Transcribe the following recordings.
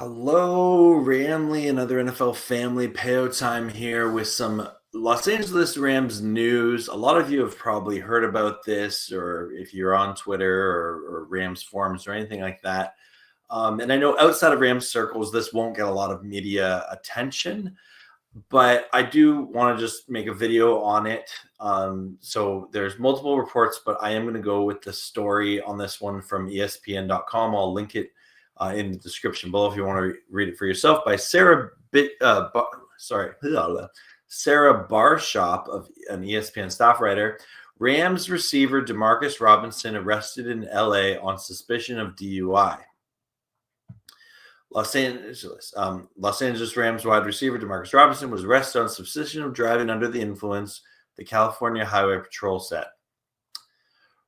Hello, Ramley and other NFL family. Peo time here with some Los Angeles Rams news. A lot of you have probably heard about this, or if you're on Twitter or Rams forums or anything like that. And I know outside of Rams circles, this won't get a lot of media attention, but I do want to just make a video on it. So there's multiple reports, but I am going to go with the story on this one from ESPN.com. I'll link it in the description below if you want to read it for yourself, by Sarah Barshop, of an ESPN staff writer. Rams receiver Demarcus Robinson arrested in LA on suspicion of DUI. Los Angeles Rams wide receiver Demarcus Robinson was arrested on suspicion of driving under the influence, the California Highway Patrol said.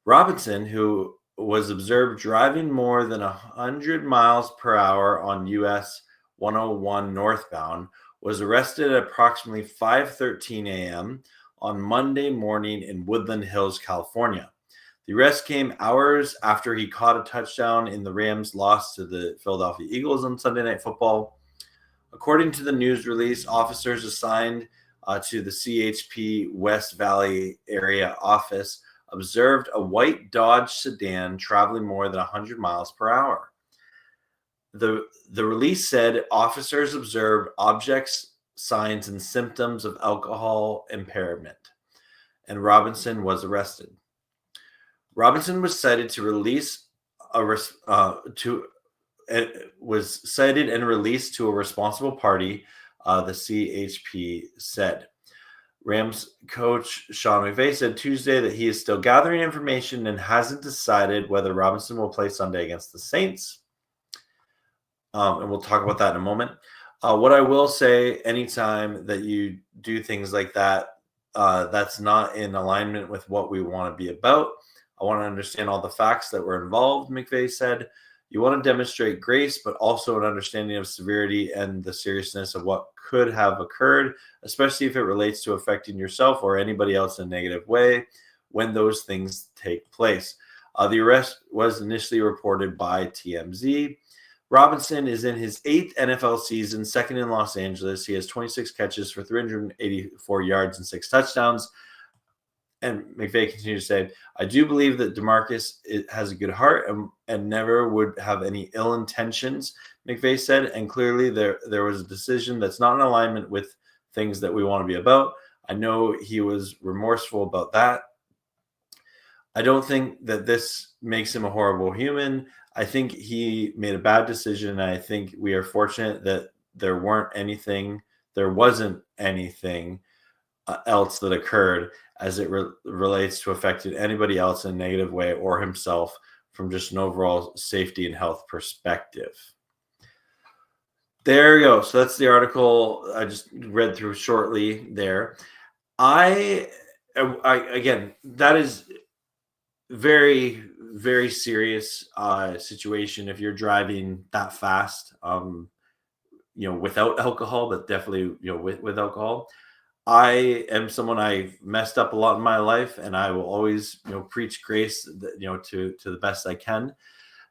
Robinson, who was observed driving more than 100 miles per hour on US 101 northbound, was arrested at approximately 5:13 a.m. on Monday morning in Woodland Hills, California. The arrest came hours after he caught a touchdown in the Rams' loss to the Philadelphia Eagles on Sunday Night Football. According to the news release, officers assigned to the CHP West Valley area office observed a white Dodge sedan traveling more than 100 miles per hour. The release said officers observed objects, signs, and symptoms of alcohol impairment, and Robinson was arrested. Robinson was cited and released to a responsible party, the CHP said. Rams coach Sean McVay said Tuesday that he is still gathering information and hasn't decided whether Robinson will play Sunday against the Saints. And we'll talk about that in a moment. What I will say, anytime that you do things like that, that's not in alignment with what we want to be about. I want to understand all the facts that were involved, McVay said. You want to demonstrate grace, but also an understanding of severity and the seriousness of what could have occurred, especially if it relates to affecting yourself or anybody else in a negative way when those things take place. The arrest was initially reported by TMZ. Robinson is in his 8th NFL season, second in Los Angeles. He has 26 catches for 384 yards and 6 touchdowns. And McVay continued to say, I do believe that Demarcus has a good heart and never would have any ill intentions, McVay said. And clearly there was a decision that's not in alignment with things that we want to be about. I know he was remorseful about that. I don't think that this makes him a horrible human. I think he made a bad decision. And I think we are fortunate that there wasn't anything else that occurred as it relates to affecting anybody else in a negative way or himself from just an overall safety and health perspective. There you go. So that's the article I just read through shortly there. Again, that is very, very serious situation if you're driving that fast, without alcohol, but definitely, with alcohol. I am someone, I've messed up a lot in my life, and I will always, preach grace, to the best I can.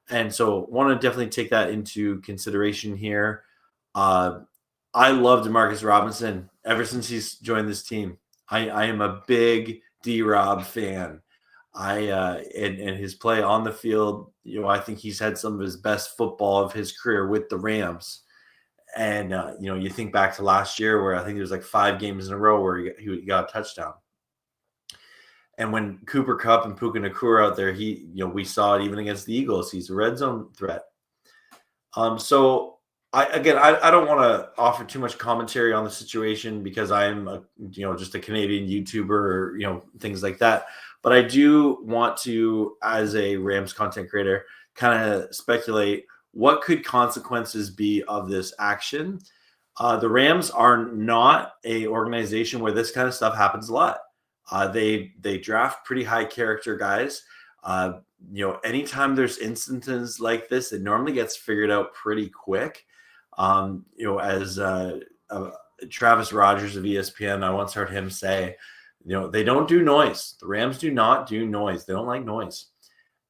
And so want to definitely take that into consideration here. I love Demarcus Robinson ever since he's joined this team. I am a big D-Rob fan. And his play on the field, I think he's had some of his best football of his career with the Rams. And, you think back to last year where I think there was like 5 games in a row where he got a touchdown. And when Cooper Kupp and Puka Nacua out there, we saw it even against the Eagles. He's a red zone threat. So I don't want to offer too much commentary on the situation because I am just a Canadian YouTuber or, things like that. But I do want to, as a Rams content creator, kind of speculate what could consequences be of this action. The Rams are not an organization where this kind of stuff happens a lot. They draft pretty high character guys. Anytime there's instances like this, it normally gets figured out pretty quick. As Travis Rogers of ESPN, I once heard him say, they don't do noise. The Rams do not do noise. They don't like noise.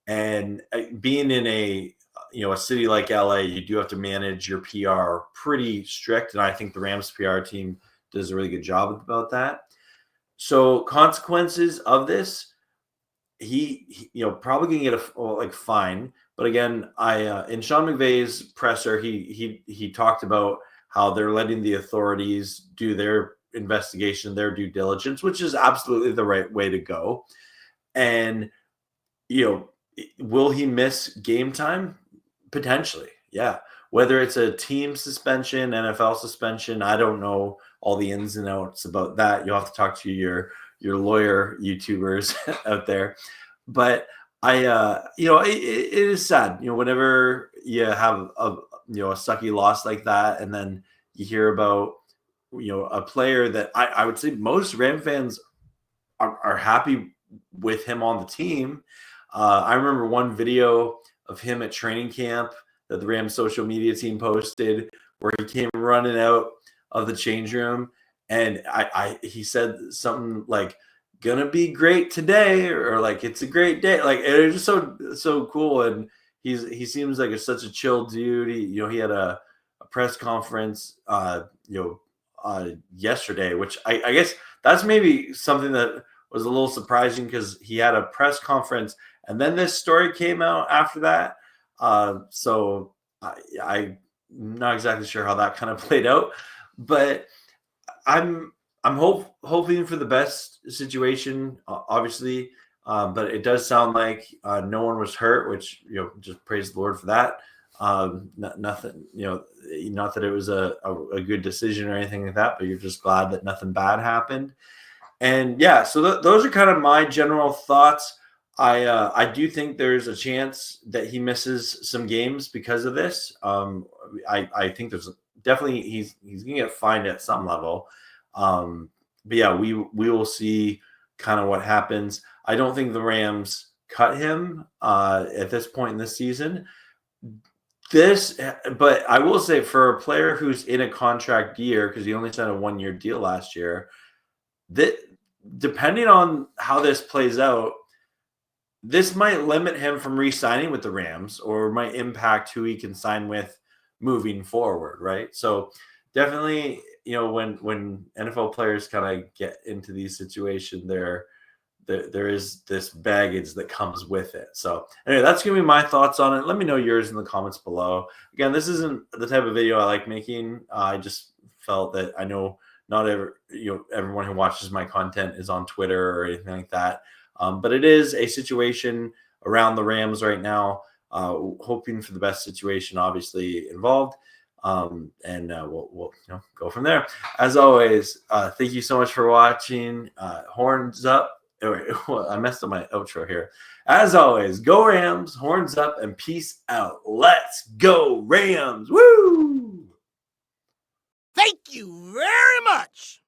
And being in a a city like LA, you do have to manage your PR pretty strict, and I think the Rams PR team does a really good job about that. So consequences of this, he probably gonna get a fine. But again, I in Sean McVay's presser, he talked about how they're letting the authorities do their investigation, their due diligence, which is absolutely the right way to go. And will he miss game time? Potentially, yeah. Whether it's a team suspension, NFL suspension, I don't know all the ins and outs about that. You'll have to talk to your lawyer YouTubers out there. But it is sad. Whenever you have a sucky loss like that, and then you hear about a player that I would say most Ram fans are happy with him on the team. I remember one video of him at training camp that the Rams social media team posted, where he came running out of the change room, and he said something like, "Gonna be great today," or like, "It's a great day." Like, it was just so cool, and he seems like such a chill dude. He had a press conference yesterday, which I guess that's maybe something that was a little surprising, because he had a press conference and then this story came out after that. So I'm not exactly sure how that kind of played out, but I'm hoping for the best situation, obviously. But it does sound like no one was hurt, which just praise the Lord for that. Nothing, not that it was a good decision or anything like that, but you're just glad that nothing bad happened. And yeah, so those are kind of my general thoughts. I do think there's a chance that he misses some games because of this. I think there's definitely he's gonna get fined at some level. But yeah, we will see kind of what happens. I don't think the Rams cut him at this point in the season. But I will say, for a player who's in a contract year, because he only signed a 1-year deal last year, that depending on how this plays out, this might limit him from re-signing with the Rams, or might impact who he can sign with moving forward, right? So definitely, when NFL players kind of get into these situations, there is this baggage that comes with it. So anyway, that's gonna be my thoughts on it. Let me know yours in the comments below. Again, this isn't the type of video I like making. I just felt that, I know not everyone who watches my content is on Twitter or anything like that. But it is a situation around the Rams right now. Hoping for the best situation, obviously, involved. And we'll go from there. As always, thank you so much for watching. Horns up. I messed up my outro here. As always, go Rams, horns up, and peace out. Let's go Rams. Woo! Thank you very much.